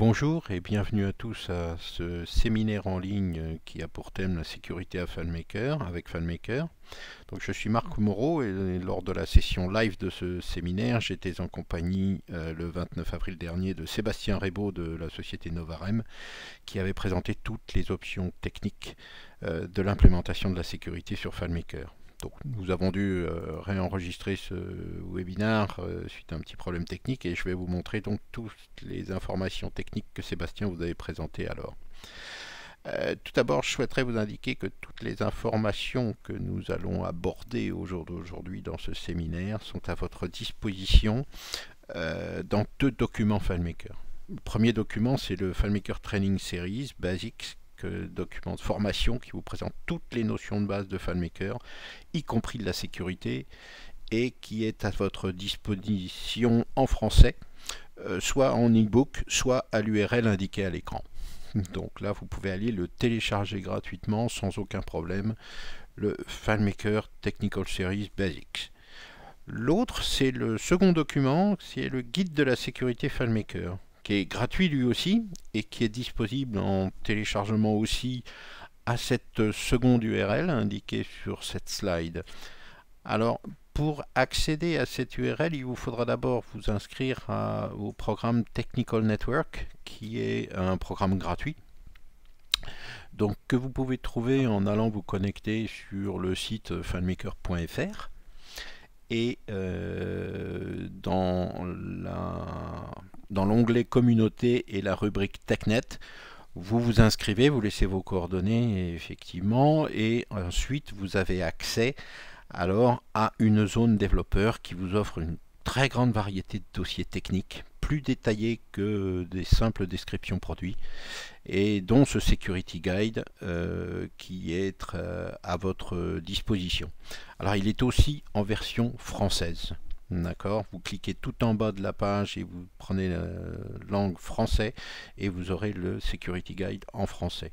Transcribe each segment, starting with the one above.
Bonjour et bienvenue à tous à ce séminaire en ligne qui a pour thème la sécurité à FileMaker avec FileMaker. Donc je suis Marc Moreau et lors de la session live de ce séminaire, j'étais en compagnie le 29 avril dernier de Sébastien Rebaud de la société Novarem qui avait présenté toutes les options techniques de l'implémentation de la sécurité sur FileMaker. Donc, nous avons dû réenregistrer ce webinaire suite à un petit problème technique et je vais vous montrer donc toutes les informations techniques que Sébastien vous avait présentées alors. Tout d'abord, je souhaiterais vous indiquer que toutes les informations que nous allons aborder au jour d'aujourd'hui dans ce séminaire sont à votre disposition dans deux documents FileMaker. Le premier document, c'est le FileMaker Training Series Basics, document de formation qui vous présente toutes les notions de base de FileMaker, y compris de la sécurité, et qui est à votre disposition en français, soit en e-book, soit à l'URL indiquée à l'écran. Donc là, vous pouvez aller le télécharger gratuitement sans aucun problème, le FileMaker Technical Series Basics. L'autre, c'est le second document, c'est le guide de la sécurité FileMaker, qui est gratuit lui aussi et qui est disponible en téléchargement aussi à cette seconde URL indiquée sur cette slide. Alors pour accéder à cette URL, il vous faudra d'abord vous inscrire au programme Technical Network qui est un programme gratuit. Donc que vous pouvez trouver en allant vous connecter sur le site filemaker.fr et dans l'onglet communauté et la rubrique TechNet, vous vous inscrivez, vous laissez vos coordonnées effectivement et ensuite vous avez accès alors à une zone développeur qui vous offre une très grande variété de dossiers techniques, plus détaillés que des simples descriptions produits, et dont ce Security Guide qui est à votre disposition. Alors il est aussi en version française. D'accord, vous cliquez tout en bas de la page et vous prenez la langue français et vous aurez le Security Guide en français.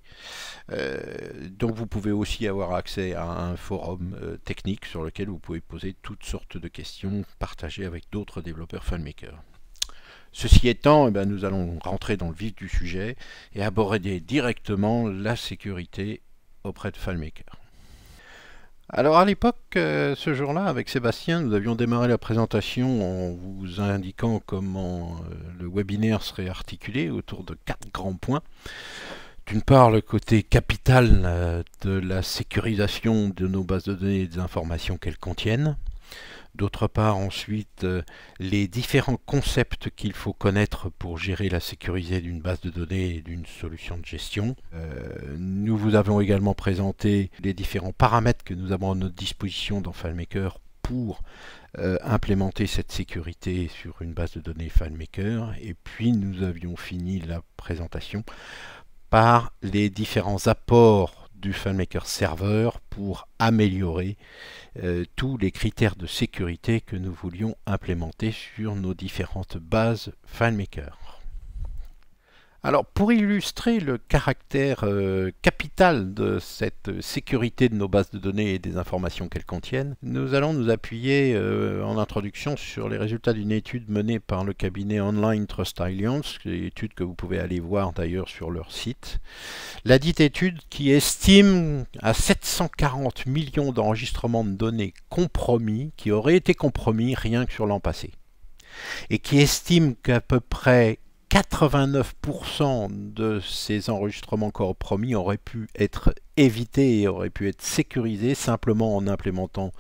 Donc vous pouvez aussi avoir accès à un forum technique sur lequel vous pouvez poser toutes sortes de questions partagées avec d'autres développeurs FileMaker. Ceci étant, nous allons rentrer dans le vif du sujet et aborder directement la sécurité auprès de FileMaker. Alors à l'époque, ce jour-là, avec Sébastien, nous avions démarré la présentation en vous indiquant comment le webinaire serait articulé autour de 4 grands points. D'une part, le côté capital de la sécurisation de nos bases de données et des informations qu'elles contiennent. D'autre part, ensuite, les différents concepts qu'il faut connaître pour gérer la sécurité d'une base de données et d'une solution de gestion. Nous vous avons également présenté les différents paramètres que nous avons à notre disposition dans FileMaker pour implémenter cette sécurité sur une base de données FileMaker. Et puis, nous avions fini la présentation par les différents apports du FileMaker Server pour améliorer tous les critères de sécurité que nous voulions implémenter sur nos différentes bases FileMaker. Alors pour illustrer le caractère capital de cette sécurité de nos bases de données et des informations qu'elles contiennent, nous allons nous appuyer en introduction sur les résultats d'une étude menée par le cabinet Online Trust Alliance, une étude que vous pouvez aller voir d'ailleurs sur leur site. La dite étude qui estime à 740 millions d'enregistrements de données compromis, qui auraient été compromis rien que sur l'an passé, et qui estime qu'à peu près 89% de ces enregistrements compromis auraient pu être évités et auraient pu être sécurisés simplement en implémentant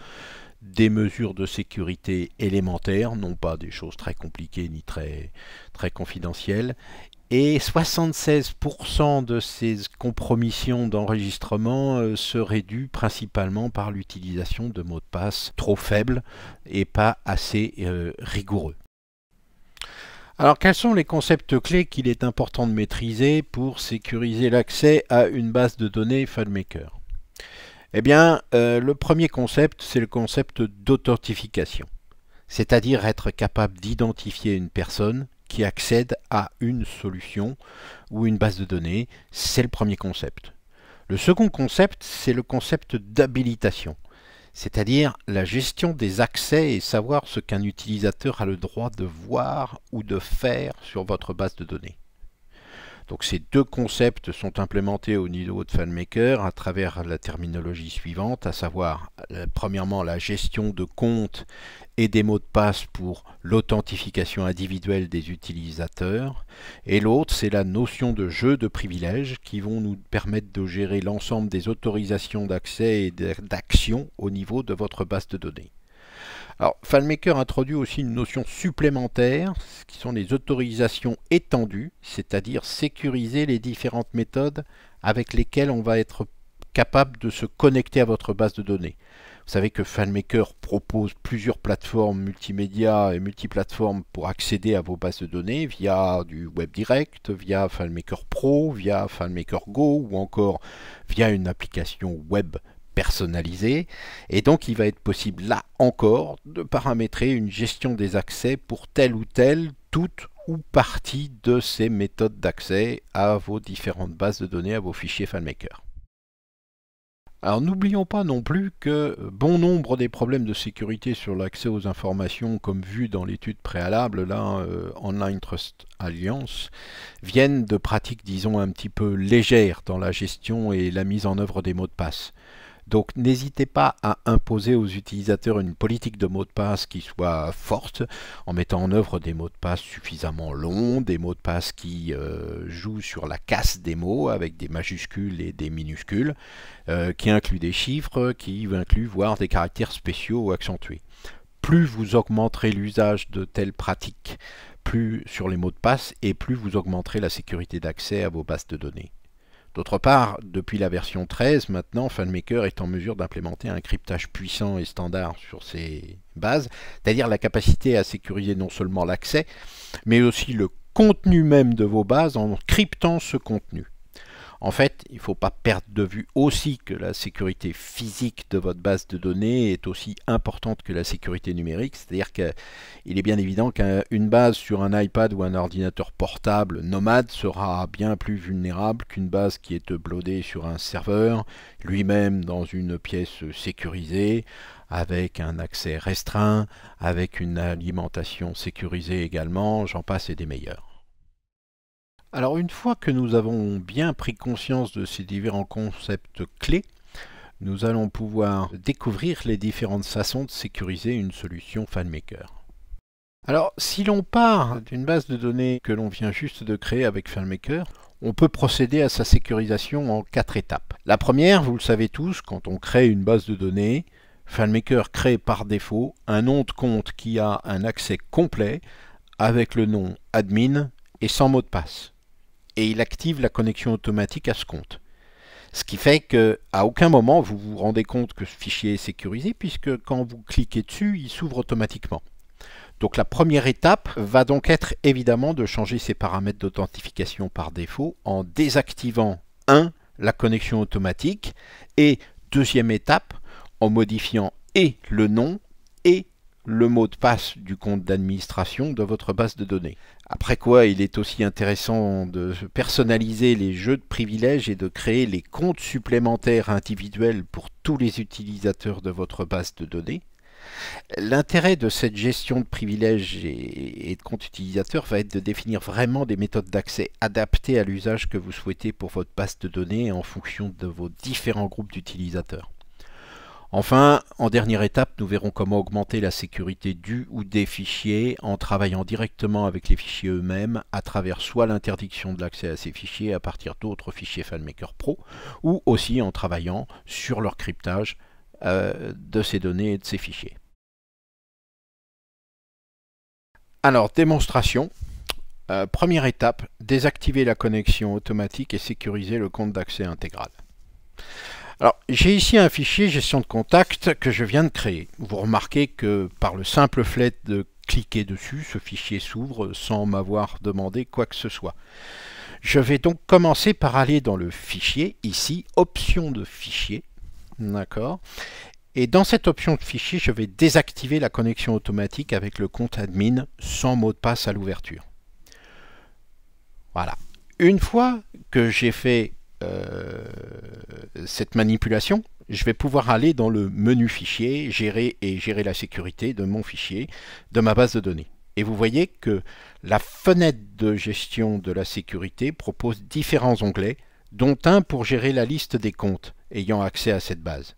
des mesures de sécurité élémentaires, non pas des choses très compliquées ni très confidentielles. Et 76% de ces compromissions d'enregistrement seraient dues principalement par l'utilisation de mots de passe trop faibles et pas assez rigoureux. Alors quels sont les concepts clés qu'il est important de maîtriser pour sécuriser l'accès à une base de données FileMaker? Eh bien, le premier concept, c'est le concept d'authentification, c'est-à-dire être capable d'identifier une personne qui accède à une solution ou une base de données. C'est le premier concept. Le second concept, c'est le concept d'habilitation, c'est-à-dire la gestion des accès et savoir ce qu'un utilisateur a le droit de voir ou de faire sur votre base de données. Donc ces deux concepts sont implémentés au niveau de FileMaker à travers la terminologie suivante, à savoir premièrement la gestion de comptes et des mots de passe pour l'authentification individuelle des utilisateurs, et l'autre c'est la notion de jeu de privilèges qui vont nous permettre de gérer l'ensemble des autorisations d'accès et d'action au niveau de votre base de données. Alors, FileMaker introduit aussi une notion supplémentaire, qui sont les autorisations étendues, c'est-à-dire sécuriser les différentes méthodes avec lesquelles on va être capable de se connecter à votre base de données. Vous savez que FileMaker propose plusieurs plateformes multimédia et multiplateformes pour accéder à vos bases de données via du Web Direct, via FileMaker Pro, via FileMaker Go ou encore via une application web personnalisé, et donc il va être possible là encore de paramétrer une gestion des accès pour telle ou telle, toute ou partie de ces méthodes d'accès à vos différentes bases de données, à vos fichiers FileMaker. Alors n'oublions pas non plus que bon nombre des problèmes de sécurité sur l'accès aux informations, comme vu dans l'étude préalable, là, Online Trust Alliance, viennent de pratiques, disons, un petit peu légères dans la gestion et la mise en œuvre des mots de passe. Donc n'hésitez pas à imposer aux utilisateurs une politique de mots de passe qui soit forte, en mettant en œuvre des mots de passe suffisamment longs, des mots de passe qui jouent sur la casse des mots avec des majuscules et des minuscules, qui incluent des chiffres, qui incluent voire des caractères spéciaux ou accentués. Plus vous augmenterez l'usage de telles pratiques, plus sur les mots de passe, et plus vous augmenterez la sécurité d'accès à vos bases de données. D'autre part, depuis la version 13, maintenant, FileMaker est en mesure d'implémenter un cryptage puissant et standard sur ses bases, c'est-à-dire la capacité à sécuriser non seulement l'accès, mais aussi le contenu même de vos bases en cryptant ce contenu. En fait, il ne faut pas perdre de vue aussi que la sécurité physique de votre base de données est aussi importante que la sécurité numérique, c'est-à-dire qu'il est bien évident qu'une base sur un iPad ou un ordinateur portable nomade sera bien plus vulnérable qu'une base qui est uploadée sur un serveur, lui-même dans une pièce sécurisée, avec un accès restreint, avec une alimentation sécurisée également, j'en passe et des meilleurs. Alors une fois que nous avons bien pris conscience de ces différents concepts clés, nous allons pouvoir découvrir les différentes façons de sécuriser une solution FileMaker. Alors si l'on part d'une base de données que l'on vient juste de créer avec FileMaker, on peut procéder à sa sécurisation en 4 étapes. La première, vous le savez tous, quand on crée une base de données, FileMaker crée par défaut un nom de compte qui a un accès complet avec le nom admin et sans mot de passe. Et il active la connexion automatique à ce compte. Ce qui fait qu'à aucun moment vous vous rendez compte que ce fichier est sécurisé, puisque quand vous cliquez dessus, il s'ouvre automatiquement. Donc la première étape va donc être évidemment de changer ces paramètres d'authentification par défaut en désactivant la connexion automatique, et deuxième étape, en modifiant et le nom et le mot de passe du compte d'administration de votre base de données. Après quoi, il est aussi intéressant de personnaliser les jeux de privilèges et de créer les comptes supplémentaires individuels pour tous les utilisateurs de votre base de données. L'intérêt de cette gestion de privilèges et de comptes utilisateurs va être de définir vraiment des méthodes d'accès adaptées à l'usage que vous souhaitez pour votre base de données en fonction de vos différents groupes d'utilisateurs. Enfin, en dernière étape, nous verrons comment augmenter la sécurité du ou des fichiers en travaillant directement avec les fichiers eux-mêmes à travers soit l'interdiction de l'accès à ces fichiers à partir d'autres fichiers FileMaker Pro, ou aussi en travaillant sur leur cryptage de ces données et de ces fichiers. Alors, démonstration. Première étape, désactiver la connexion automatique et sécuriser le compte d'accès intégral. Alors, j'ai ici un fichier gestion de contact que je viens de créer. Vous remarquez que par le simple fait de cliquer dessus, ce fichier s'ouvre sans m'avoir demandé quoi que ce soit. Je vais donc commencer par aller dans le fichier, ici, option de fichier, d'accord. Et dans cette option de fichier, je vais désactiver la connexion automatique avec le compte admin sans mot de passe à l'ouverture. Voilà. Une fois que j'ai fait cette manipulation, je vais pouvoir aller dans le menu fichier, gérer la sécurité de mon fichier, de ma base de données. Et vous voyez que la fenêtre de gestion de la sécurité propose différents onglets, dont un pour gérer la liste des comptes ayant accès à cette base.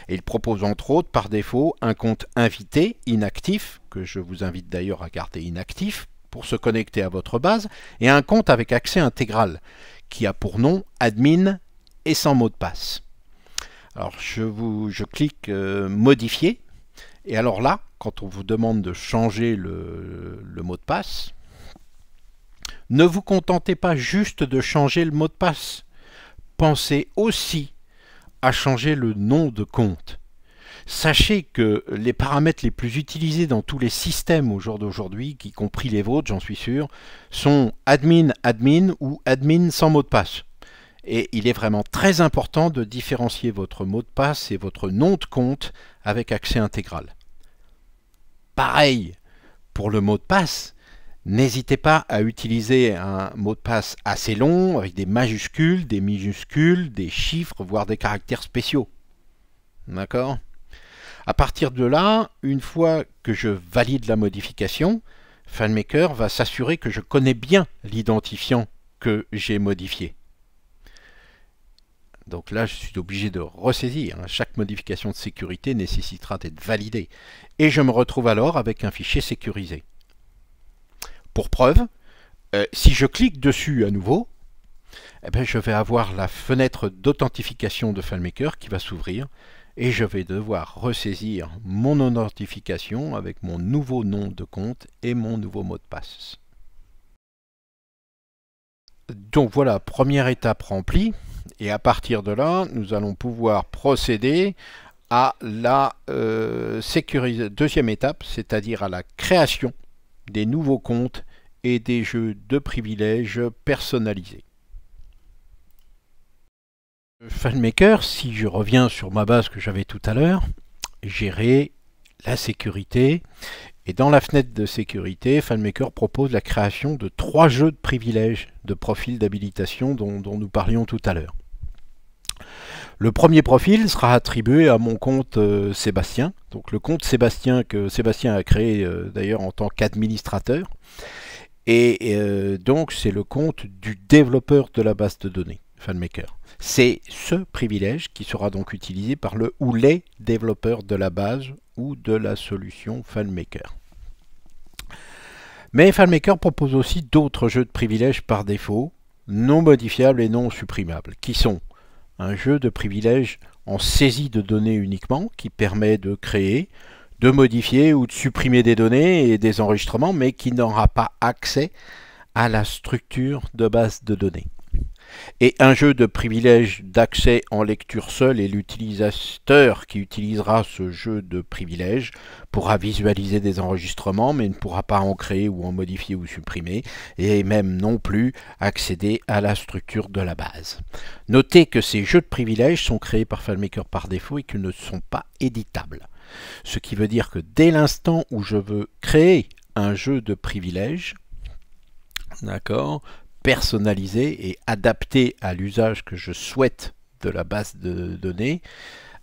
Et il propose entre autres par défaut un compte invité, inactif, que je vous invite d'ailleurs à garder inactif pour se connecter à votre base, et un compte avec accès intégral, qui a pour nom admin et sans mot de passe. Alors je clique modifier, et alors là, quand on vous demande de changer le mot de passe, ne vous contentez pas juste de changer le mot de passe. Pensez aussi à changer le nom de compte. Sachez que les paramètres les plus utilisés dans tous les systèmes au jour d'aujourd'hui, y compris les vôtres, j'en suis sûr, sont admin, admin ou admin sans mot de passe. Et il est vraiment très important de différencier votre mot de passe et votre nom de compte avec accès intégral. Pareil pour le mot de passe, n'hésitez pas à utiliser un mot de passe assez long, avec des majuscules, des minuscules, des chiffres, voire des caractères spéciaux. D'accord ? À partir de là, une fois que je valide la modification, FileMaker va s'assurer que je connais bien l'identifiant que j'ai modifié. Donc là, je suis obligé de ressaisir. Chaque modification de sécurité nécessitera d'être validée. Et je me retrouve alors avec un fichier sécurisé. Pour preuve, si je clique dessus à nouveau, je vais avoir la fenêtre d'authentification de FileMaker qui va s'ouvrir et je vais devoir ressaisir mon authentification avec mon nouveau nom de compte et mon nouveau mot de passe. Donc voilà, première étape remplie. Et à partir de là, nous allons pouvoir procéder à la deuxième étape, c'est-à-dire à la création des nouveaux comptes et des jeux de privilèges personnalisés. FileMaker, si je reviens sur ma base que j'avais tout à l'heure, gérer la sécurité. Et dans la fenêtre de sécurité, FileMaker propose la création de 3 jeux de privilèges de profil d'habilitation dont nous parlions tout à l'heure. Le premier profil sera attribué à mon compte Sébastien, donc le compte Sébastien que Sébastien a créé d'ailleurs en tant qu'administrateur. Et donc c'est le compte du développeur de la base de données, FileMaker. C'est ce privilège qui sera donc utilisé par le ou les développeurs de la base ou de la solution FileMaker. Mais FileMaker propose aussi d'autres jeux de privilèges par défaut, non modifiables et non supprimables, qui sont un jeu de privilèges en saisie de données uniquement, qui permet de créer, de modifier ou de supprimer des données et des enregistrements, mais qui n'aura pas accès à la structure de base de données. Et un jeu de privilèges d'accès en lecture seule, et l'utilisateur qui utilisera ce jeu de privilèges pourra visualiser des enregistrements, mais ne pourra pas en créer ou en modifier ou supprimer, et même non plus accéder à la structure de la base. Notez que ces jeux de privilèges sont créés par FileMaker par défaut et qu'ils ne sont pas éditables. Ce qui veut dire que dès l'instant où je veux créer un jeu de privilèges, d'accord, personnalisé et adapté à l'usage que je souhaite de la base de données,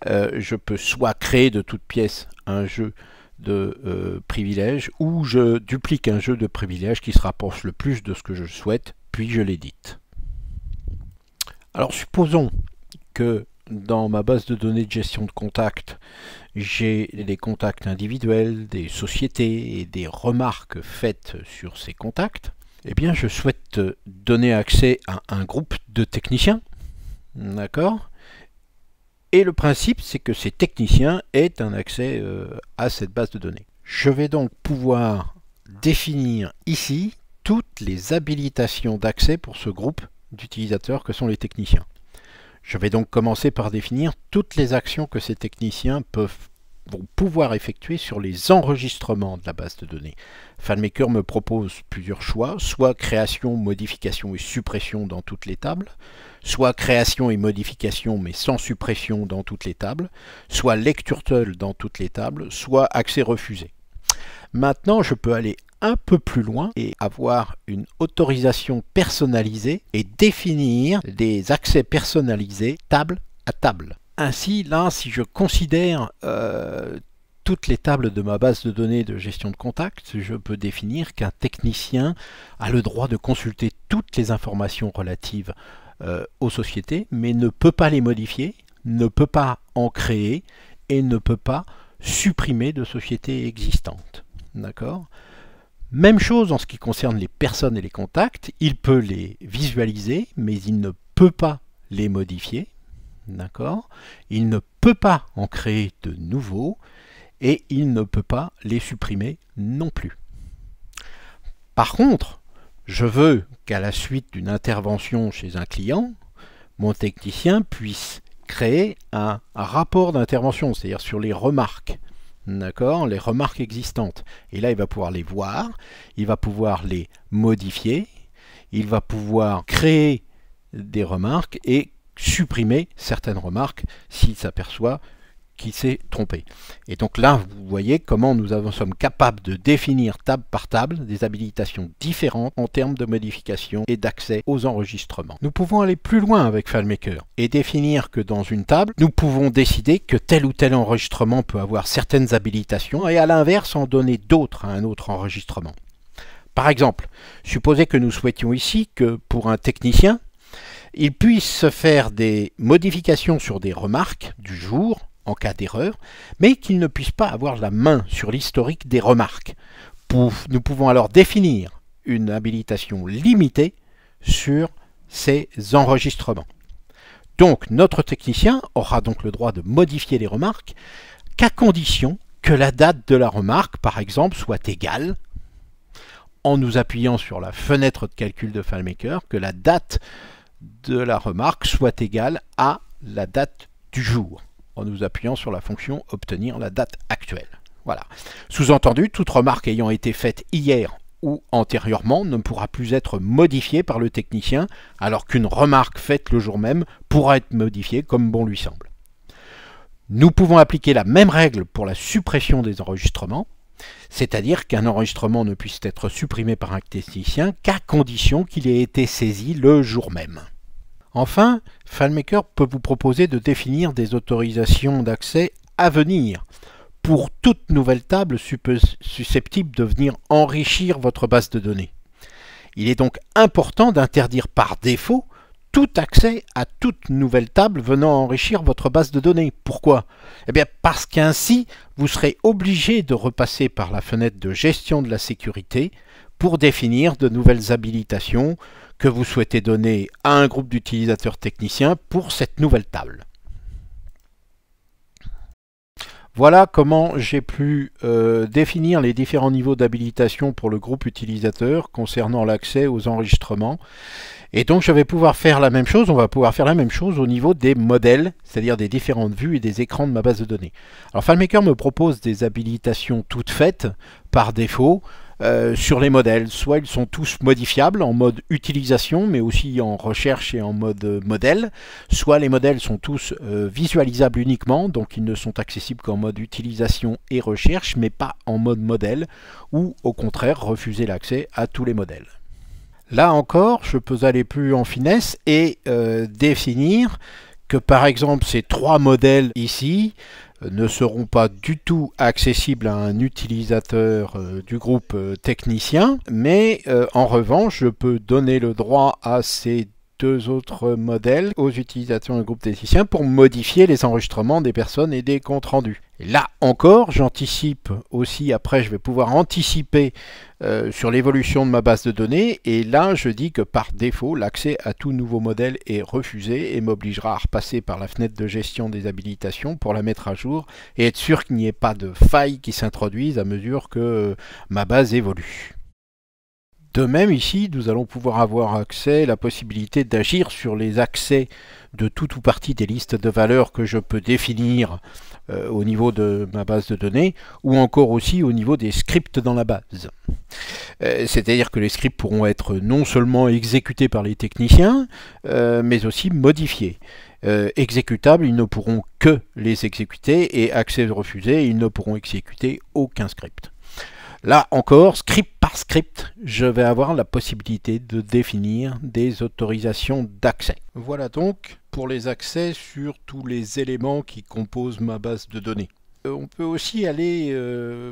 je peux soit créer de toutes pièces un jeu de privilèges ou je duplique un jeu de privilèges qui se rapproche le plus de ce que je souhaite, puis je l'édite. Alors supposons que dans ma base de données de gestion de contacts, j'ai des contacts individuels, des sociétés et des remarques faites sur ces contacts. Eh bien, je souhaite donner accès à un groupe de techniciens, d'accord? Et le principe, c'est que ces techniciens aient un accès à cette base de données. Je vais donc pouvoir définir ici toutes les habilitations d'accès pour ce groupe d'utilisateurs que sont les techniciens. Je vais donc commencer par définir toutes les actions que ces techniciens vont pouvoir effectuer sur les enregistrements de la base de données. FileMaker me propose plusieurs choix, soit création, modification et suppression dans toutes les tables, soit création et modification mais sans suppression dans toutes les tables, soit lecture seule dans toutes les tables, soit accès refusé. Maintenant, je peux aller un peu plus loin et avoir une autorisation personnalisée et définir des accès personnalisés table à table. Ainsi, là, si je considère toutes les tables de ma base de données de gestion de contact, je peux définir qu'un technicien a le droit de consulter toutes les informations relatives aux sociétés, mais ne peut pas les modifier, ne peut pas en créer et ne peut pas supprimer de sociétés existantes. D'accord ? Même chose en ce qui concerne les personnes et les contacts, il peut les visualiser, mais il ne peut pas les modifier. D'accord ? Il ne peut pas en créer de nouveaux et il ne peut pas les supprimer non plus. Par contre, je veux qu'à la suite d'une intervention chez un client, mon technicien puisse créer un rapport d'intervention, c'est-à-dire sur les remarques. D'accord, les remarques existantes. Et là, il va pouvoir les voir, il va pouvoir les modifier, il va pouvoir créer des remarques et supprimer certaines remarques s'il s'aperçoit qu'il s'est trompé. Et donc là, vous voyez comment nous sommes capables de définir table par table des habilitations différentes en termes de modification et d'accès aux enregistrements. Nous pouvons aller plus loin avec FileMaker et définir que dans une table, nous pouvons décider que tel ou tel enregistrement peut avoir certaines habilitations et à l'inverse en donner d'autres à un autre enregistrement. Par exemple, supposez que nous souhaitions ici que pour un technicien, il puisse faire des modifications sur des remarques du jour en cas d'erreur, mais qu'il ne puisse pas avoir la main sur l'historique des remarques. Nous pouvons alors définir une habilitation limitée sur ces enregistrements. Donc notre technicien aura donc le droit de modifier les remarques qu'à condition que la date de la remarque, par exemple, soit égale, en nous appuyant sur la fenêtre de calcul de FileMaker, que la date de la remarque soit égale à la date du jour, en nous appuyant sur la fonction obtenir la date actuelle. Voilà. Sous-entendu, toute remarque ayant été faite hier ou antérieurement ne pourra plus être modifiée par le technicien, alors qu'une remarque faite le jour même pourra être modifiée comme bon lui semble. Nous pouvons appliquer la même règle pour la suppression des enregistrements, c'est-à-dire qu'un enregistrement ne puisse être supprimé par un technicien qu'à condition qu'il ait été saisi le jour même. Enfin, FileMaker peut vous proposer de définir des autorisations d'accès à venir pour toute nouvelle table susceptible de venir enrichir votre base de données. Il est donc important d'interdire par défaut tout accès à toute nouvelle table venant enrichir votre base de données. Pourquoi? Eh bien parce qu'ainsi, vous serez obligé de repasser par la fenêtre de gestion de la sécurité pour définir de nouvelles habilitations que vous souhaitez donner à un groupe d'utilisateurs techniciens pour cette nouvelle table. Voilà comment j'ai pu définir les différents niveaux d'habilitation pour le groupe utilisateur concernant l'accès aux enregistrements. Et donc je vais pouvoir faire la même chose, on va pouvoir faire la même chose au niveau des modèles, c'est-à-dire des différentes vues et des écrans de ma base de données. Alors FileMaker me propose des habilitations toutes faites par défaut sur les modèles. Soit ils sont tous modifiables en mode utilisation, mais aussi en recherche et en mode modèle. Soit les modèles sont tous visualisables uniquement, donc ils ne sont accessibles qu'en mode utilisation et recherche, mais pas en mode modèle, ou au contraire refuser l'accès à tous les modèles. Là encore, je peux aller plus en finesse et définir que par exemple ces trois modèles ici ne seront pas du tout accessibles à un utilisateur du groupe technicien, mais en revanche, je peux donner le droit à ces deux autres modèles aux utilisateurs du groupe technicien pour modifier les enregistrements des personnes et des comptes rendus. Et là encore, j'anticipe aussi, après je vais pouvoir anticiper sur l'évolution de ma base de données, et là je dis que par défaut, l'accès à tout nouveau modèle est refusé et m'obligera à repasser par la fenêtre de gestion des habilitations pour la mettre à jour et être sûr qu'il n'y ait pas de failles qui s'introduisent à mesure que ma base évolue. De même, ici, nous allons pouvoir avoir accès, la possibilité d'agir sur les accès de tout ou partie des listes de valeurs que je peux définir au niveau de ma base de données, ou encore aussi au niveau des scripts dans la base. C'est-à-dire que les scripts pourront être non seulement exécutés par les techniciens, mais aussi modifiés. Exécutables, ils ne pourront que les exécuter, et accès refusé, ils ne pourront exécuter aucun script. Là encore, script par script, je vais avoir la possibilité de définir des autorisations d'accès. Voilà donc pour les accès sur tous les éléments qui composent ma base de données. On peut aussi aller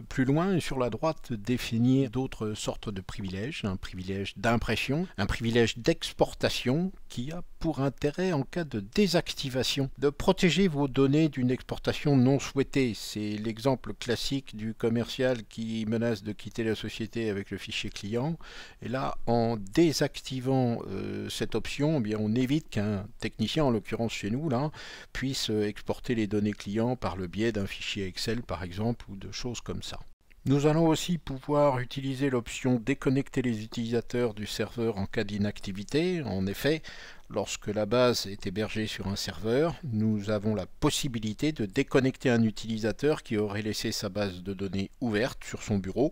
plus loin et sur la droite définir d'autres sortes de privilèges. Un privilège d'impression, un privilège d'exportation qui a pour intérêt en cas de désactivation de protéger vos données d'une exportation non souhaitée. C'est l'exemple classique du commercial qui menace de quitter la société avec le fichier client. Et là, en désactivant cette option, eh bien, on évite qu'un technicien, en l'occurrence chez nous, là, puisse exporter les données clients par le biais d'un fichier Excel par exemple ou de choses comme ça. Nous allons aussi pouvoir utiliser l'option déconnecter les utilisateurs du serveur en cas d'inactivité. En effet, lorsque la base est hébergée sur un serveur, nous avons la possibilité de déconnecter un utilisateur qui aurait laissé sa base de données ouverte sur son bureau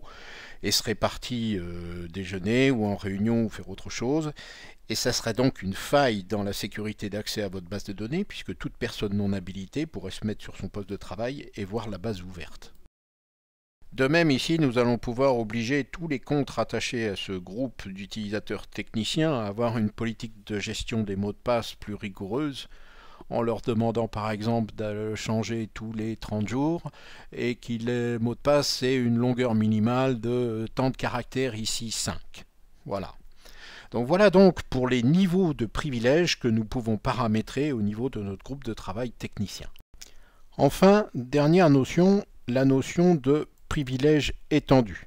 et serait parti déjeuner ou en réunion ou faire autre chose. Et ça serait donc une faille dans la sécurité d'accès à votre base de données puisque toute personne non habilitée pourrait se mettre sur son poste de travail et voir la base ouverte. De même, ici, nous allons pouvoir obliger tous les comptes rattachés à ce groupe d'utilisateurs techniciens à avoir une politique de gestion des mots de passe plus rigoureuse, en leur demandant par exemple de changer tous les 30 jours et que les mots de passe aient une longueur minimale de tant de caractères, ici 5. Voilà. Donc voilà donc pour les niveaux de privilèges que nous pouvons paramétrer au niveau de notre groupe de travail technicien. Enfin, dernière notion, la notion de privilège étendu,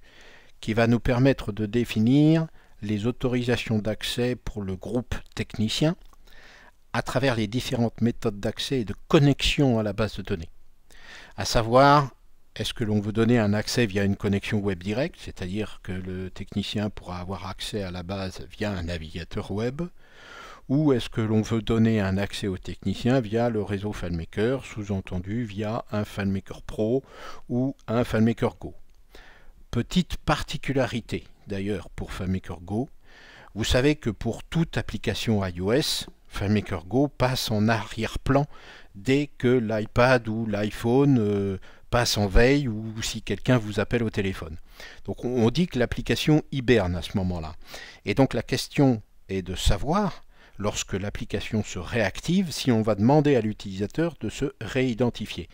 qui va nous permettre de définir les autorisations d'accès pour le groupe technicien à travers les différentes méthodes d'accès et de connexion à la base de données. À savoir, est-ce que l'on veut donner un accès via une connexion web directe, c'est-à-dire que le technicien pourra avoir accès à la base via un navigateur web, ou est-ce que l'on veut donner un accès au technicien via le réseau FileMaker, sous-entendu via un FileMaker Pro ou un FileMaker Go. Petite particularité d'ailleurs pour FileMaker Go, vous savez que pour toute application iOS, FileMaker Go passe en arrière-plan dès que l'iPad ou l'iPhone passe en veille ou si quelqu'un vous appelle au téléphone. Donc on dit que l'application hiberne à ce moment-là. Et donc la question est de savoir, lorsque l'application se réactive, si on va demander à l'utilisateur de se réidentifier.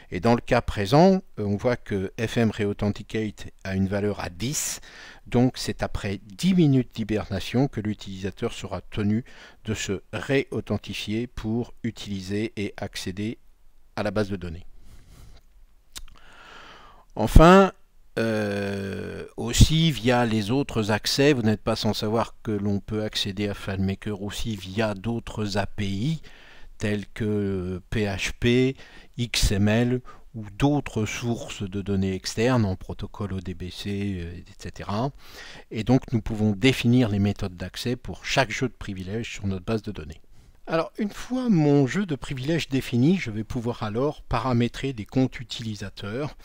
Et dans le cas présent, on voit que FM Reauthenticate a une valeur à 10, donc c'est après 10 minutes d'hibernation que l'utilisateur sera tenu de se réauthentifier pour utiliser et accéder à la base de données. Enfin, aussi via les autres accès, vous n'êtes pas sans savoir que l'on peut accéder à FileMaker aussi via d'autres API tels que PHP, XML ou d'autres sources de données externes en protocole ODBC, etc. Et donc nous pouvons définir les méthodes d'accès pour chaque jeu de privilèges sur notre base de données. Alors une fois mon jeu de privilèges défini, je vais pouvoir alors paramétrer des comptes utilisateurs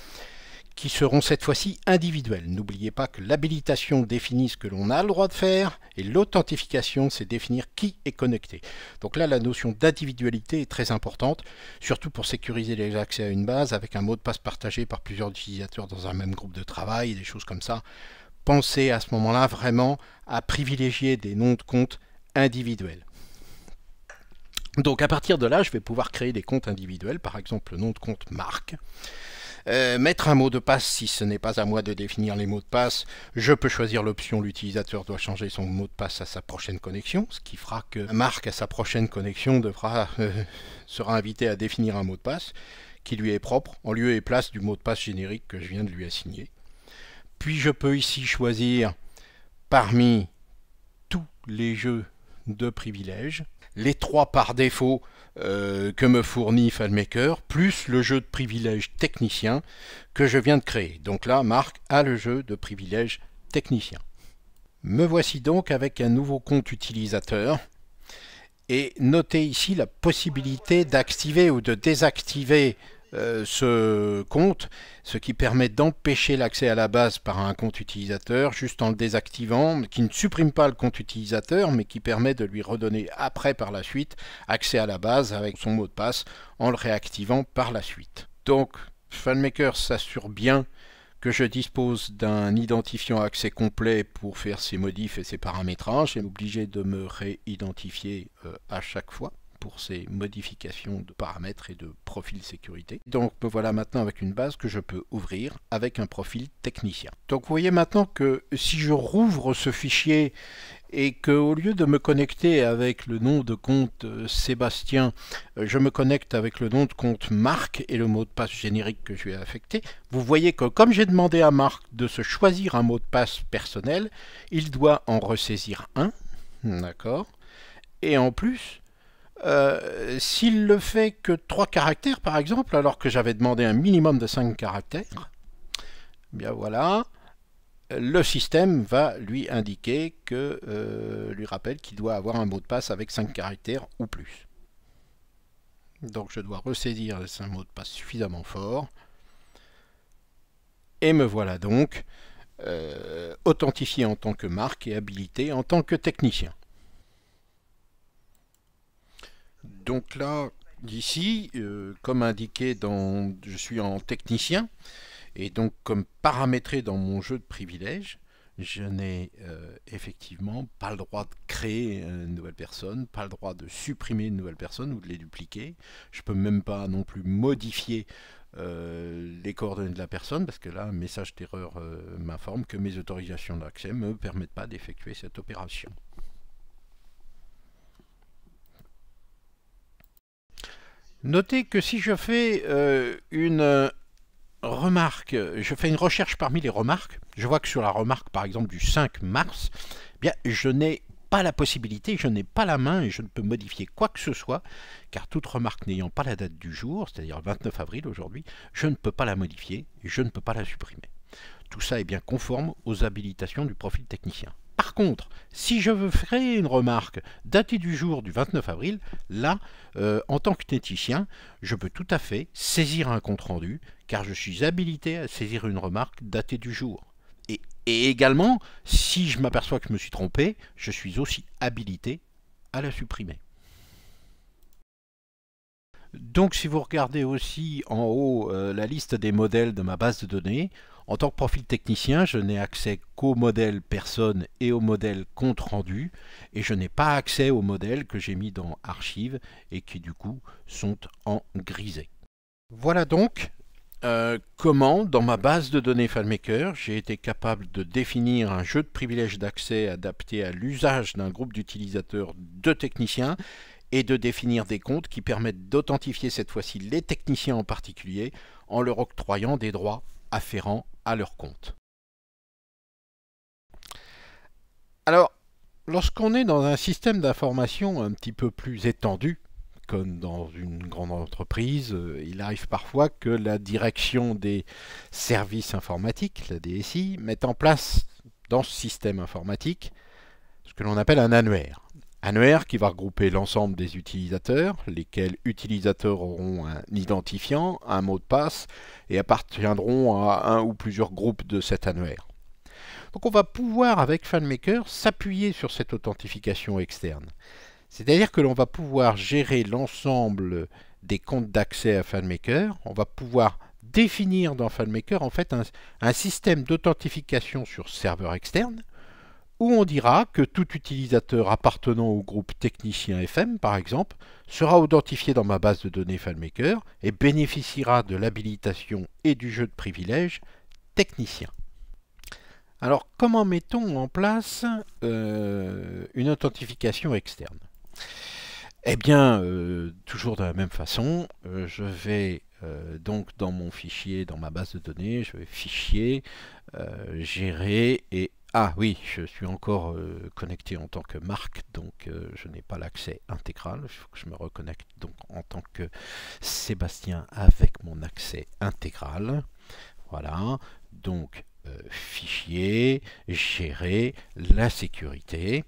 qui seront cette fois-ci individuels. N'oubliez pas que l'habilitation définit ce que l'on a le droit de faire et l'authentification, c'est définir qui est connecté. Donc là, la notion d'individualité est très importante, surtout pour sécuriser les accès à une base avec un mot de passe partagé par plusieurs utilisateurs dans un même groupe de travail, des choses comme ça. Pensez à ce moment-là vraiment à privilégier des noms de comptes individuels. Donc à partir de là, je vais pouvoir créer des comptes individuels, par exemple le nom de compte Marc. Mettre un mot de passe si ce n'est pas à moi de définir les mots de passe. Je peux choisir l'option l'utilisateur doit changer son mot de passe à sa prochaine connexion, ce qui fera que Marc à sa prochaine connexion sera invité à définir un mot de passe qui lui est propre en lieu et place du mot de passe générique que je viens de lui assigner. Puis je peux ici choisir parmi tous les jeux de privilèges les 3 par défaut que me fournit FileMaker, plus le jeu de privilèges technicien que je viens de créer. Donc là, Marc a le jeu de privilèges technicien. Me voici donc avec un nouveau compte utilisateur. Et notez ici la possibilité d'activer ou de désactiver ce compte, ce qui permet d'empêcher l'accès à la base par un compte utilisateur juste en le désactivant, qui ne supprime pas le compte utilisateur mais qui permet de lui redonner après par la suite accès à la base avec son mot de passe en le réactivant par la suite. Donc FileMaker s'assure bien que je dispose d'un identifiant accès complet pour faire ces modifs et ces paramétrages. Je suis obligé de me réidentifier à chaque fois. pour ces modifications de paramètres et de profil sécurité. Donc me voilà maintenant avec une base que je peux ouvrir avec un profil technicien. Donc vous voyez maintenant que si je rouvre ce fichier et qu'au lieu de me connecter avec le nom de compte Sébastien, je me connecte avec le nom de compte Marc et le mot de passe générique que je lui ai affecté, vous voyez que comme j'ai demandé à Marc de se choisir un mot de passe personnel, il doit en ressaisir un, d'accord, et en plus, s'il le fait que 3 caractères par exemple, alors que j'avais demandé un minimum de 5 caractères, bien voilà, le système va lui indiquer que, lui rappelle qu'il doit avoir un mot de passe avec 5 caractères ou plus. Donc je dois ressaisir un mot de passe suffisamment fort. Et me voilà donc authentifié en tant que Marc et habilité en tant que technicien. Donc là, d'ici, comme indiqué je suis en technicien. Et donc, comme paramétré dans mon jeu de privilèges, je n'ai effectivement pas le droit de créer une nouvelle personne, pas le droit de supprimer une nouvelle personne ou de les dupliquer. Je ne peux même pas non plus modifier les coordonnées de la personne, parce que là, un message d'erreur m'informe que mes autorisations d'accès ne me permettent pas d'effectuer cette opération. Notez que si je fais une remarque, je fais une recherche parmi les remarques, je vois que sur la remarque par exemple du 5 mars, eh bien, je n'ai pas la possibilité, je n'ai pas la main et je ne peux modifier quoi que ce soit, car toute remarque n'ayant pas la date du jour, c'est-à-dire le 29 avril aujourd'hui, je ne peux pas la modifier et je ne peux pas la supprimer. Tout ça est bien conforme aux habilitations du profil technicien. Par contre, si je veux créer une remarque datée du jour du 29 avril, là, en tant que technicien, je peux tout à fait saisir un compte-rendu, car je suis habilité à saisir une remarque datée du jour. Et également, si je m'aperçois que je me suis trompé, je suis aussi habilité à la supprimer. Donc si vous regardez aussi en haut la liste des modèles de ma base de données, en tant que profil technicien, je n'ai accès qu'aux modèles personnes et aux modèles compte rendu, et je n'ai pas accès aux modèles que j'ai mis dans archives et qui du coup sont en grisé. Voilà donc comment, dans ma base de données FileMaker, j'ai été capable de définir un jeu de privilèges d'accès adapté à l'usage d'un groupe d'utilisateurs de techniciens et de définir des comptes qui permettent d'authentifier cette fois-ci les techniciens en particulier en leur octroyant des droits afférents à leur compte. Alors, lorsqu'on est dans un système d'information un petit peu plus étendu, comme dans une grande entreprise, il arrive parfois que la direction des services informatiques, la DSI, mette en place dans ce système informatique ce que l'on appelle un annuaire. Annuaire qui va regrouper l'ensemble des utilisateurs, lesquels utilisateurs auront un identifiant, un mot de passe, et appartiendront à un ou plusieurs groupes de cet annuaire. Donc on va pouvoir, avec FileMaker, s'appuyer sur cette authentification externe. C'est-à-dire que l'on va pouvoir gérer l'ensemble des comptes d'accès à FileMaker, on va pouvoir définir dans FileMaker en fait un système d'authentification sur serveur externe, où on dira que tout utilisateur appartenant au groupe technicien FM, par exemple, sera authentifié dans ma base de données FileMaker et bénéficiera de l'habilitation et du jeu de privilèges technicien. Alors, comment mettons en place une authentification externe? Eh bien, toujours de la même façon, je vais donc dans mon fichier, dans ma base de données, je vais fichier, gérer et ah oui, je suis encore connecté en tant que Marc, donc je n'ai pas l'accès intégral. Il faut que je me reconnecte donc en tant que Sébastien avec mon accès intégral. Voilà, donc fichier, gérer la sécurité.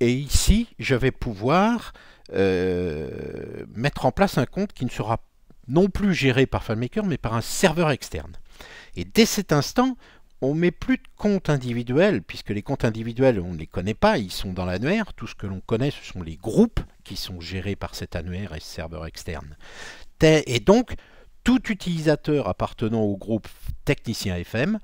Et ici, je vais pouvoir mettre en place un compte qui ne sera non plus géré par FileMaker, mais par un serveur externe. Et dès cet instant, on ne met plus de comptes individuels, puisque les comptes individuels, on ne les connaît pas, ils sont dans l'annuaire. Tout ce que l'on connaît, ce sont les groupes qui sont gérés par cet annuaire et ce serveur externe. Et donc, tout utilisateur appartenant au groupe technicien FM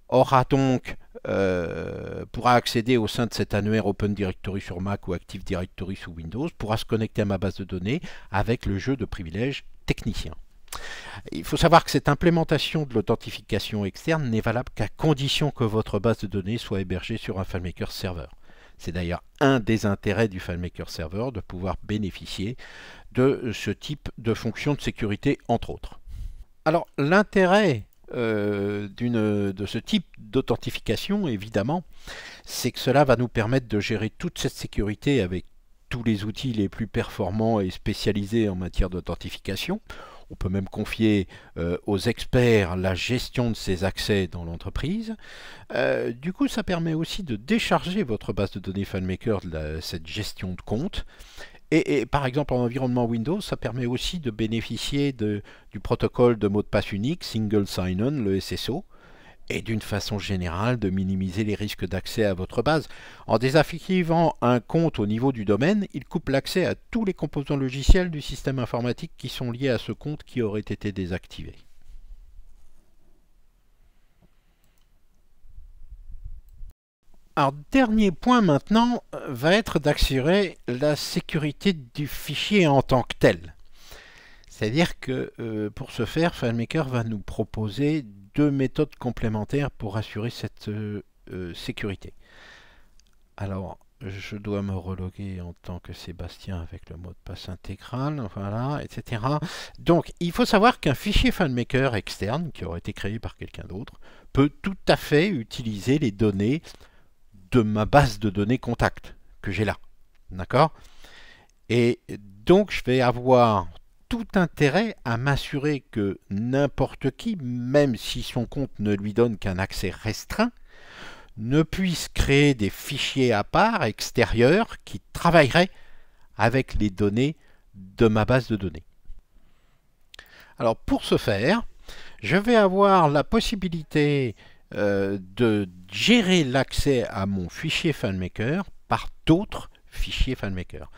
aura donc pourra accéder au sein de cet annuaire Open Directory sur Mac ou Active Directory sous Windows, pourra se connecter à ma base de données avec le jeu de privilèges technicien. Il faut savoir que cette implémentation de l'authentification externe n'est valable qu'à condition que votre base de données soit hébergée sur un FileMaker serveur. C'est d'ailleurs un des intérêts du FileMaker Server de pouvoir bénéficier de ce type de fonction de sécurité, entre autres. Alors, l'intérêt de ce type d'authentification, évidemment, c'est que cela va nous permettre de gérer toute cette sécurité avec tous les outils les plus performants et spécialisés en matière d'authentification. On peut même confier aux experts la gestion de ces accès dans l'entreprise. Du coup, ça permet aussi de décharger votre base de données FileMaker de cette gestion de compte. Et par exemple, en environnement Windows, ça permet aussi de bénéficier du protocole de mot de passe unique, Single Sign-On, le SSO, et d'une façon générale de minimiser les risques d'accès à votre base. En désactivant un compte au niveau du domaine, il coupe l'accès à tous les composants logiciels du système informatique qui sont liés à ce compte qui aurait été désactivé. Alors, dernier point maintenant va être d'assurer la sécurité du fichier en tant que tel. C'est-à-dire que pour ce faire, FileMaker va nous proposer deux méthodes complémentaires pour assurer cette sécurité. Alors, je dois me reloguer en tant que Sébastien avec le mot de passe intégral, voilà, etc. Donc, il faut savoir qu'un fichier FileMaker externe, qui aurait été créé par quelqu'un d'autre, peut tout à fait utiliser les données de ma base de données contact que j'ai là. D'accord? Et donc, je vais avoir tout intérêt à m'assurer que n'importe qui, même si son compte ne lui donne qu'un accès restreint, ne puisse créer des fichiers à part extérieurs qui travailleraient avec les données de ma base de données. Alors pour ce faire, je vais avoir la possibilité de gérer l'accès à mon fichier FileMaker par d'autres fichiers FileMaker.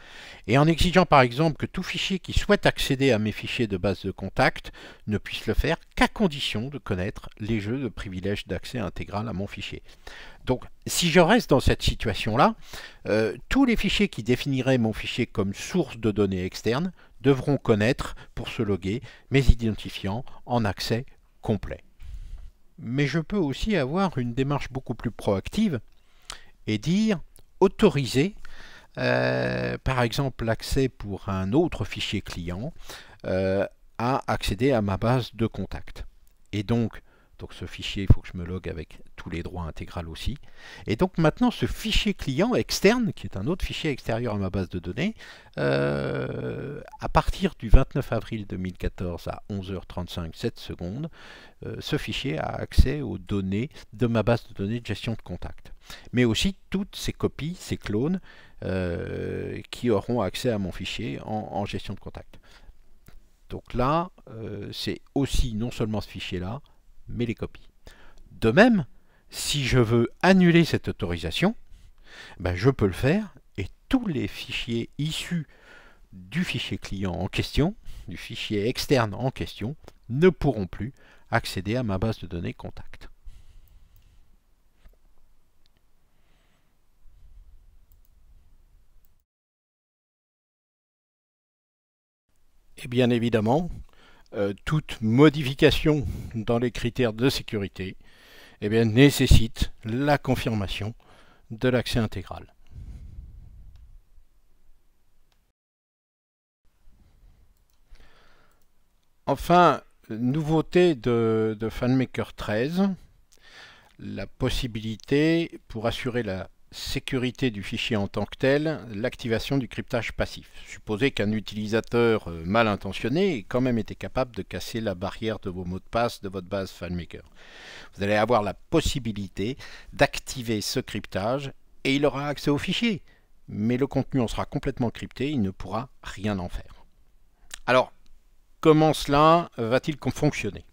Et en exigeant par exemple que tout fichier qui souhaite accéder à mes fichiers de base de contact ne puisse le faire qu'à condition de connaître les jeux de privilèges d'accès intégral à mon fichier. Donc si je reste dans cette situation-là, tous les fichiers qui définiraient mon fichier comme source de données externes devront connaître, pour se loguer, mes identifiants en accès complet. Mais je peux aussi avoir une démarche beaucoup plus proactive et dire autoriser par exemple l'accès pour un autre fichier client à accéder à ma base de contact. Et donc ce fichier, il faut que je me logue avec tous les droits intégral aussi. Et donc maintenant ce fichier client externe, qui est un autre fichier extérieur à ma base de données, à partir du 29 avril 2014 à 11h35 secondes, ce fichier a accès aux données de ma base de données de gestion de contact. Mais aussi toutes ces copies, ces clones, qui auront accès à mon fichier en gestion de contact. Donc là, c'est aussi non seulement ce fichier-là, mais les copies. De même, si je veux annuler cette autorisation, ben je peux le faire et tous les fichiers issus du fichier client en question, du fichier externe en question, ne pourront plus accéder à ma base de données contact. Et bien évidemment, toute modification dans les critères de sécurité nécessite la confirmation de l'accès intégral. Enfin, nouveauté de FileMaker 13, la possibilité pour assurer la sécurité du fichier en tant que tel, l'activation du cryptage passif. Supposez qu'un utilisateur mal intentionné ait quand même été capable de casser la barrière de vos mots de passe de votre base FileMaker. Vous allez avoir la possibilité d'activer ce cryptage et il aura accès au fichier. Mais le contenu en sera complètement crypté, il ne pourra rien en faire. Alors, comment cela va-t-il fonctionner ?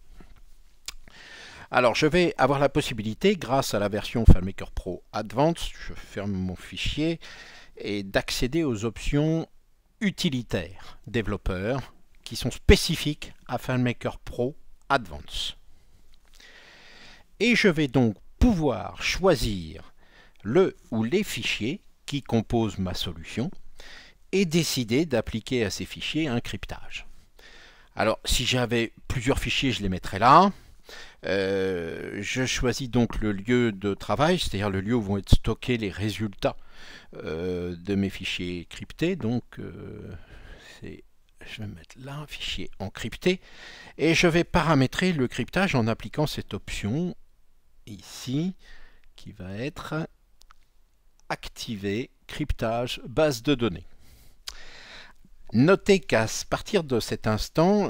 Alors, je vais avoir la possibilité, grâce à la version FileMaker Pro Advanced, je ferme mon fichier, et d'accéder aux options utilitaires développeurs qui sont spécifiques à FileMaker Pro Advanced. Et je vais donc pouvoir choisir le ou les fichiers qui composent ma solution et décider d'appliquer à ces fichiers un cryptage. Alors, si j'avais plusieurs fichiers, je les mettrais là. Je choisis donc le lieu de travail, c'est-à-dire le lieu où vont être stockés les résultats de mes fichiers cryptés. Donc, je vais mettre là un fichier encrypté et je vais paramétrer le cryptage en appliquant cette option ici qui va être activer cryptage base de données. Notez qu'à partir de cet instant,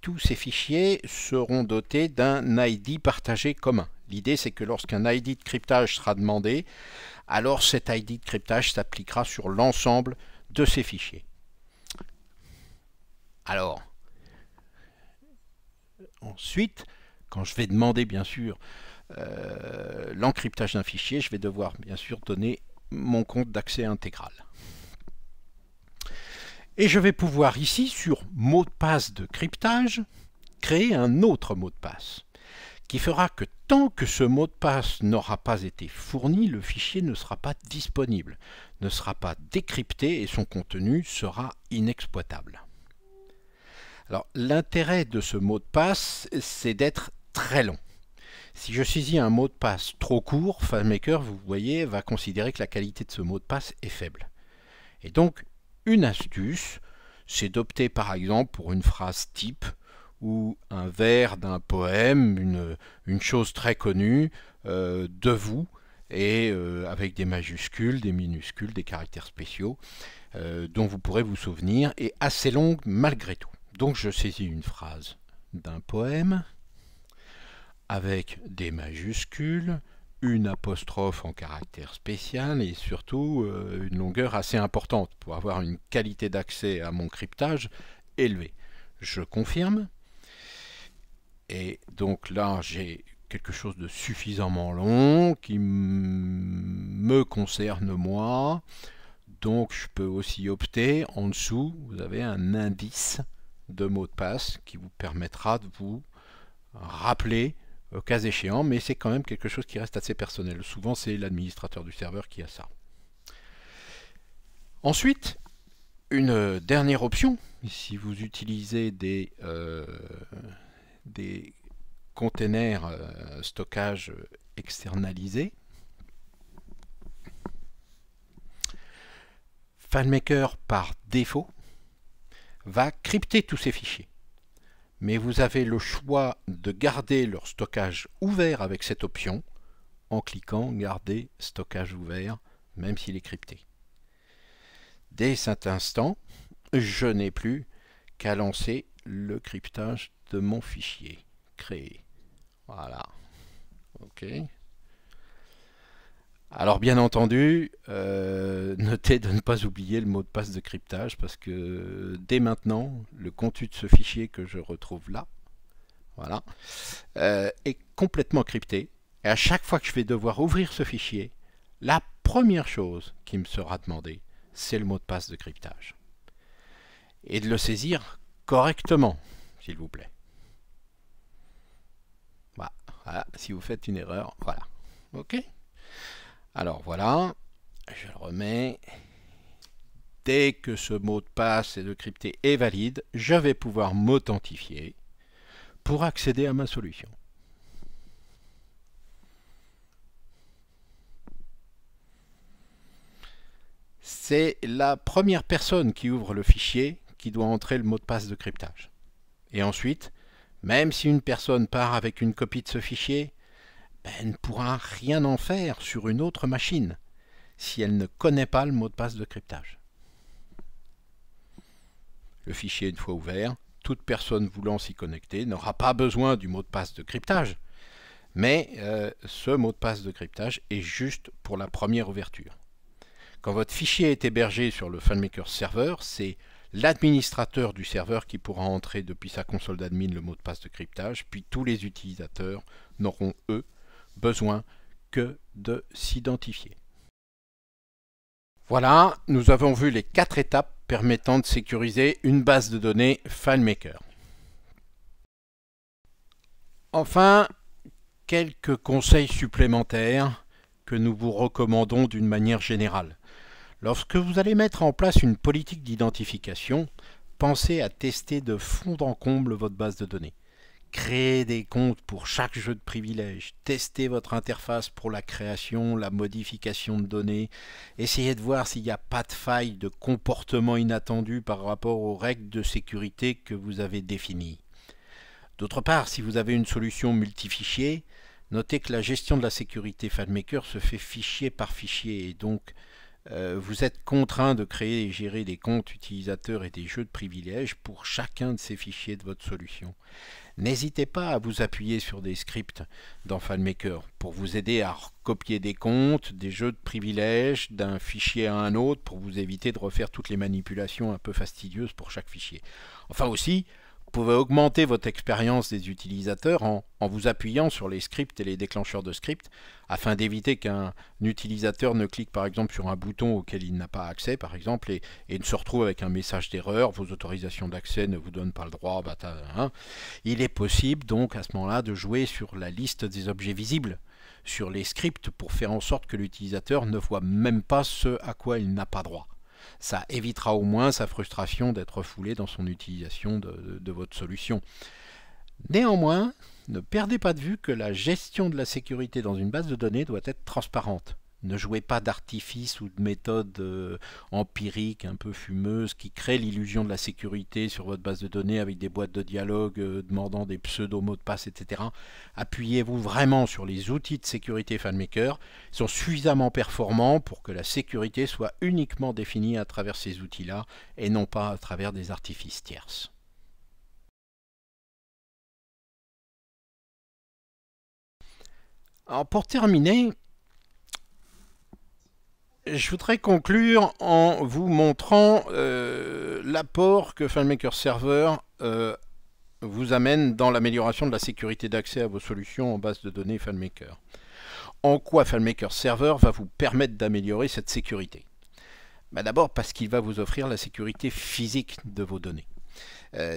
tous ces fichiers seront dotés d'un ID partagé commun. L'idée, c'est que lorsqu'un ID de cryptage sera demandé, alors cet ID de cryptage s'appliquera sur l'ensemble de ces fichiers. Alors, ensuite, quand je vais demander, bien sûr, l'encryptage d'un fichier, je vais devoir, bien sûr, donner mon compte d'accès intégral. Et je vais pouvoir ici, sur mot de passe de cryptage, créer un autre mot de passe qui fera que tant que ce mot de passe n'aura pas été fourni, le fichier ne sera pas disponible, ne sera pas décrypté et son contenu sera inexploitable. Alors, l'intérêt de ce mot de passe, c'est d'être très long. Si je saisis un mot de passe trop court, FileMaker, vous voyez, va considérer que la qualité de ce mot de passe est faible. Et donc, une astuce, c'est d'opter par exemple pour une phrase type ou un vers d'un poème, une chose très connue de vous, et avec des majuscules, des minuscules, des caractères spéciaux, dont vous pourrez vous souvenir, et assez longue malgré tout. Donc je saisis une phrase d'un poème avec des majuscules, une apostrophe en caractère spécial et surtout une longueur assez importante pour avoir une qualité d'accès à mon cryptage élevée. Je confirme. Et donc là, j'ai quelque chose de suffisamment long qui me concerne moi. Donc je peux aussi opter, en dessous, vous avez un indice de mot de passe qui vous permettra de vous rappeler au cas échéant, mais c'est quand même quelque chose qui reste assez personnel. Souvent, c'est l'administrateur du serveur qui a ça. Ensuite, une dernière option, si vous utilisez des containers stockage externalisés, FileMaker, par défaut, va crypter tous ces fichiers. Mais vous avez le choix de garder leur stockage ouvert avec cette option en cliquant Garder stockage ouvert, même s'il est crypté. Dès cet instant, je n'ai plus qu'à lancer le cryptage de mon fichier créé. Voilà. OK. Alors bien entendu, notez de ne pas oublier le mot de passe de cryptage parce que dès maintenant, le contenu de ce fichier que je retrouve là, voilà, est complètement crypté. Et à chaque fois que je vais devoir ouvrir ce fichier, la première chose qui me sera demandée, c'est le mot de passe de cryptage. Et de le saisir correctement, s'il vous plaît. Voilà, si vous faites une erreur, voilà. OK ? Alors voilà, je le remets. Dès que ce mot de passe et de crypté est valide, je vais pouvoir m'authentifier pour accéder à ma solution. C'est la première personne qui ouvre le fichier qui doit entrer le mot de passe de cryptage. Et ensuite, même si une personne part avec une copie de ce fichier, elle ne pourra rien en faire sur une autre machine si elle ne connaît pas le mot de passe de cryptage. Le fichier, une fois ouvert, toute personne voulant s'y connecter n'aura pas besoin du mot de passe de cryptage, mais ce mot de passe de cryptage est juste pour la première ouverture. Quand votre fichier est hébergé sur le FileMaker Server, c'est l'administrateur du serveur qui pourra entrer depuis sa console d'admin le mot de passe de cryptage, puis tous les utilisateurs n'auront, eux, besoin que de s'identifier. Voilà, nous avons vu les 4 étapes permettant de sécuriser une base de données FileMaker. Enfin, quelques conseils supplémentaires que nous vous recommandons d'une manière générale. Lorsque vous allez mettre en place une politique d'identification, pensez à tester de fond en comble votre base de données. Créez des comptes pour chaque jeu de privilèges, testez votre interface pour la création, la modification de données, essayez de voir s'il n'y a pas de faille de comportement inattendu par rapport aux règles de sécurité que vous avez définies. D'autre part, si vous avez une solution multifichier, notez que la gestion de la sécurité FileMaker se fait fichier par fichier et donc vous êtes contraint de créer et gérer des comptes utilisateurs et des jeux de privilèges pour chacun de ces fichiers de votre solution. N'hésitez pas à vous appuyer sur des scripts dans FileMaker pour vous aider à recopier des comptes, des jeux de privilèges d'un fichier à un autre pour vous éviter de refaire toutes les manipulations un peu fastidieuses pour chaque fichier. Enfin aussi, vous pouvez augmenter votre expérience des utilisateurs en vous appuyant sur les scripts et les déclencheurs de scripts afin d'éviter qu'un utilisateur ne clique par exemple sur un bouton auquel il n'a pas accès par exemple et ne se retrouve avec un message d'erreur, vos autorisations d'accès ne vous donnent pas le droit. Il est possible donc à ce moment-là de jouer sur la liste des objets visibles sur les scripts pour faire en sorte que l'utilisateur ne voit même pas ce à quoi il n'a pas droit. Ça évitera au moins sa frustration d'être foulé dans son utilisation de votre solution. Néanmoins, ne perdez pas de vue que la gestion de la sécurité dans une base de données doit être transparente. Ne jouez pas d'artifices ou de méthodes empiriques un peu fumeuses qui créent l'illusion de la sécurité sur votre base de données avec des boîtes de dialogue demandant des pseudo-mots de passe, etc. Appuyez-vous vraiment sur les outils de sécurité FileMaker. Ils sont suffisamment performants pour que la sécurité soit uniquement définie à travers ces outils-là et non pas à travers des artifices tierces. Alors pour terminer, je voudrais conclure en vous montrant l'apport que FileMaker Server vous amène dans l'amélioration de la sécurité d'accès à vos solutions en base de données FileMaker. En quoi FileMaker Server va vous permettre d'améliorer cette sécurité? D'abord parce qu'il va vous offrir la sécurité physique de vos données.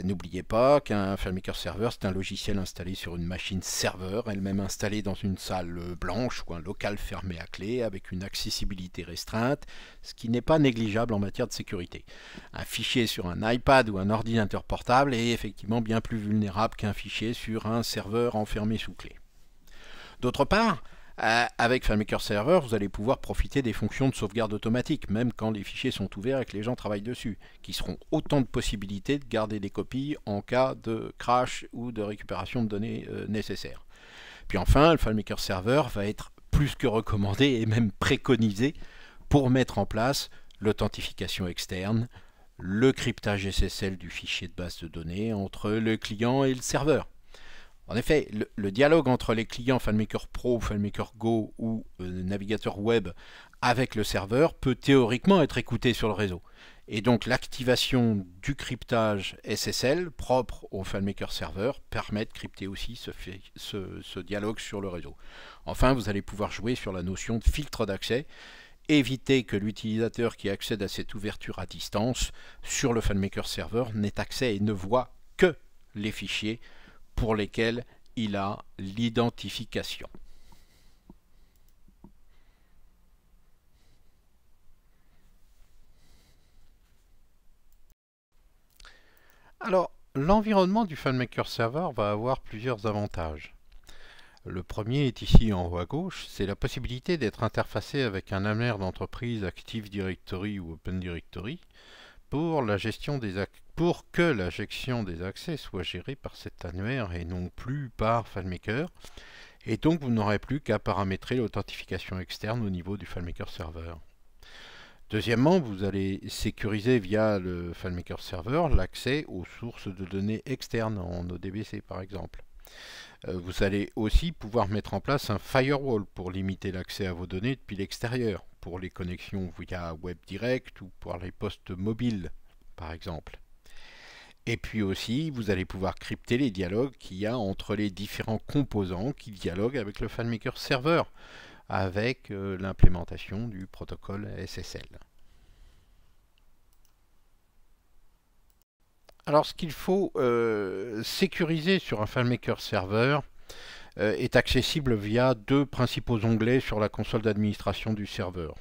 N'oubliez pas qu'un FileMaker Server, c'est un logiciel installé sur une machine serveur, elle-même installée dans une salle blanche ou un local fermé à clé avec une accessibilité restreinte, ce qui n'est pas négligeable en matière de sécurité. Un fichier sur un iPad ou un ordinateur portable est effectivement bien plus vulnérable qu'un fichier sur un serveur enfermé sous clé. D'autre part, avec FileMaker Server, vous allez pouvoir profiter des fonctions de sauvegarde automatique, même quand les fichiers sont ouverts et que les gens travaillent dessus, qui seront autant de possibilités de garder des copies en cas de crash ou de récupération de données nécessaires. Puis enfin, le FileMaker Server va être plus que recommandé et même préconisé pour mettre en place l'authentification externe, le cryptage SSL du fichier de base de données entre le client et le serveur. En effet, le dialogue entre les clients FileMaker Pro, FileMaker Go ou navigateur web avec le serveur peut théoriquement être écouté sur le réseau. Et donc l'activation du cryptage SSL propre au FileMaker Server permet de crypter aussi ce dialogue sur le réseau. Enfin, vous allez pouvoir jouer sur la notion de filtre d'accès, éviter que l'utilisateur qui accède à cette ouverture à distance sur le FileMaker Server n'ait accès et ne voit que les fichiers pour lesquels il a l'identification. Alors, l'environnement du FileMaker Server va avoir plusieurs avantages. Le premier est ici en haut à gauche, c'est la possibilité d'être interfacé avec un annuaire d'entreprise Active Directory ou Open Directory pour que la gestion des accès soit gérée par cet annuaire et non plus par FileMaker. Et donc vous n'aurez plus qu'à paramétrer l'authentification externe au niveau du FileMaker Server. Deuxièmement, vous allez sécuriser via le FileMaker Server l'accès aux sources de données externes en ODBC par exemple. Vous allez aussi pouvoir mettre en place un firewall pour limiter l'accès à vos données depuis l'extérieur, pour les connexions via WebDirect ou pour les postes mobiles par exemple. Et puis aussi, vous allez pouvoir crypter les dialogues qu'il y a entre les différents composants qui dialoguent avec le FileMaker Server, avec l'implémentation du protocole SSL. Alors ce qu'il faut sécuriser sur un FileMaker Server, est accessible via deux principaux onglets sur la console d'administration du serveur.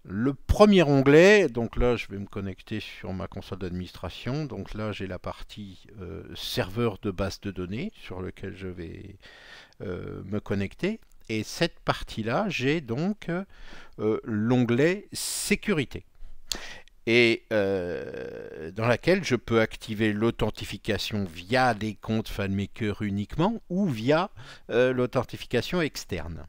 Le premier onglet, donc là je vais me connecter sur ma console d'administration, donc là j'ai la partie serveur de base de données sur lequel je vais me connecter, et cette partie-là j'ai donc l'onglet sécurité, et dans laquelle je peux activer l'authentification via des comptes FileMaker uniquement ou via l'authentification externe.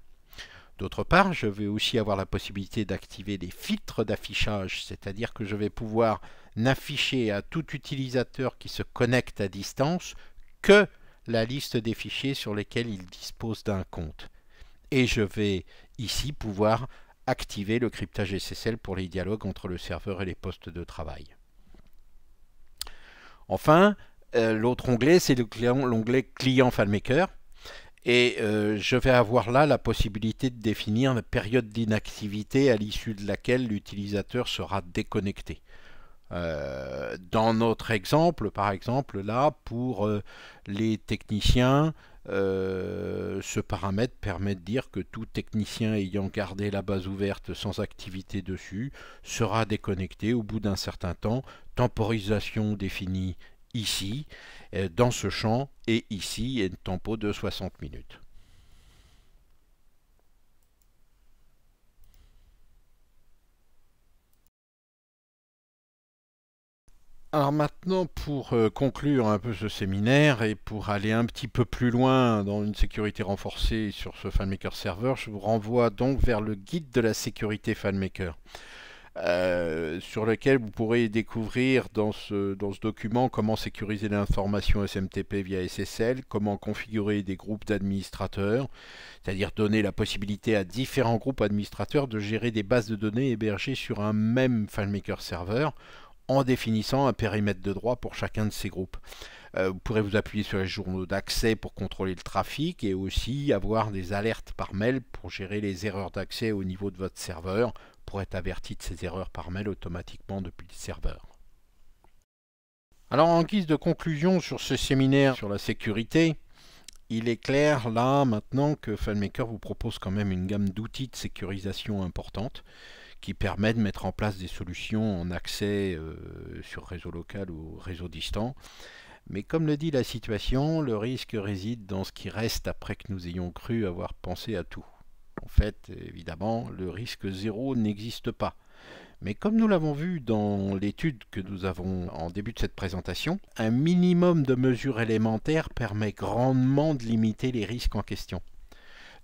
D'autre part, je vais aussi avoir la possibilité d'activer des filtres d'affichage, c'est-à-dire que je vais pouvoir n'afficher à tout utilisateur qui se connecte à distance que la liste des fichiers sur lesquels il dispose d'un compte. Et je vais ici pouvoir activer le cryptage SSL pour les dialogues entre le serveur et les postes de travail. Enfin, l'autre onglet, c'est l'onglet Client FileMaker. Et je vais avoir là la possibilité de définir la période d'inactivité à l'issue de laquelle l'utilisateur sera déconnecté. Dans notre exemple, par exemple, là, pour les techniciens, ce paramètre permet de dire que tout technicien ayant gardé la base ouverte sans activité dessus sera déconnecté au bout d'un certain temps. Temporisation définie ici, dans ce champ, et ici, un tempo de 60 minutes. Alors maintenant, pour conclure un peu ce séminaire et pour aller un petit peu plus loin dans une sécurité renforcée sur ce FileMaker Server, je vous renvoie donc vers le guide de la sécurité FileMaker. Sur lequel vous pourrez découvrir dans ce document comment sécuriser l'information SMTP via SSL, comment configurer des groupes d'administrateurs, c'est-à-dire donner la possibilité à différents groupes administrateurs de gérer des bases de données hébergées sur un même FileMaker serveur en définissant un périmètre de droit pour chacun de ces groupes. Vous pourrez vous appuyer sur les journaux d'accès pour contrôler le trafic et aussi avoir des alertes par mail pour gérer les erreurs d'accès au niveau de votre serveur, pour être averti de ces erreurs par mail automatiquement depuis le serveur. Alors en guise de conclusion sur ce séminaire sur la sécurité, il est clair là maintenant que FileMaker vous propose quand même une gamme d'outils de sécurisation importante qui permet de mettre en place des solutions en accès sur réseau local ou réseau distant. Mais comme le dit la situation, le risque réside dans ce qui reste après que nous ayons cru avoir pensé à tout. En fait, évidemment, le risque zéro n'existe pas. Mais comme nous l'avons vu dans l'étude que nous avons en début de cette présentation, un minimum de mesures élémentaires permet grandement de limiter les risques en question.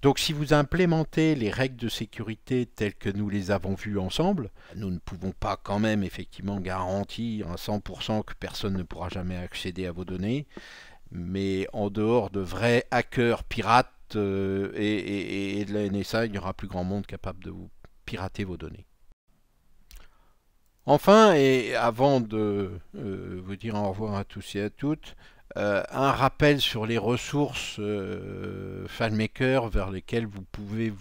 Donc si vous implémentez les règles de sécurité telles que nous les avons vues ensemble, nous ne pouvons pas quand même effectivement garantir à 100% que personne ne pourra jamais accéder à vos données, mais en dehors de vrais hackers pirates et de la NSA, il n'y aura plus grand monde capable de vous pirater vos données. Enfin, et avant de vous dire au revoir à tous et à toutes, un rappel sur les ressources FileMaker vers lesquelles vous pouvez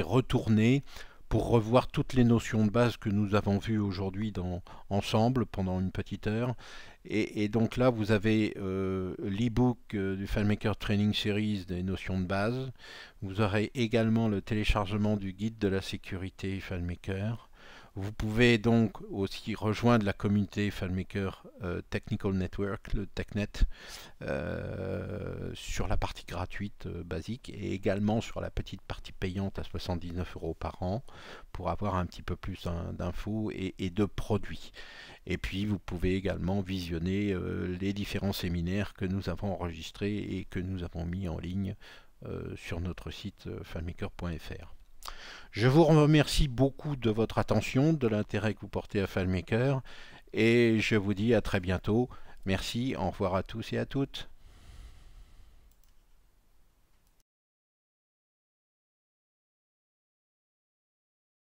retourner pour revoir toutes les notions de base que nous avons vues aujourd'hui ensemble pendant une petite heure. Et donc là, vous avez l'e-book du FileMaker Training Series des notions de base. Vous aurez également le téléchargement du guide de la sécurité FileMaker. Vous pouvez donc aussi rejoindre la communauté FileMaker Technical Network, le TechNet, sur la partie gratuite basique et également sur la petite partie payante à 79 € par an pour avoir un petit peu plus d'infos et de produits. Et puis vous pouvez également visionner les différents séminaires que nous avons enregistrés et que nous avons mis en ligne sur notre site filemaker.fr. Je vous remercie beaucoup de votre attention, de l'intérêt que vous portez à FileMaker et je vous dis à très bientôt. Merci, au revoir à tous et à toutes.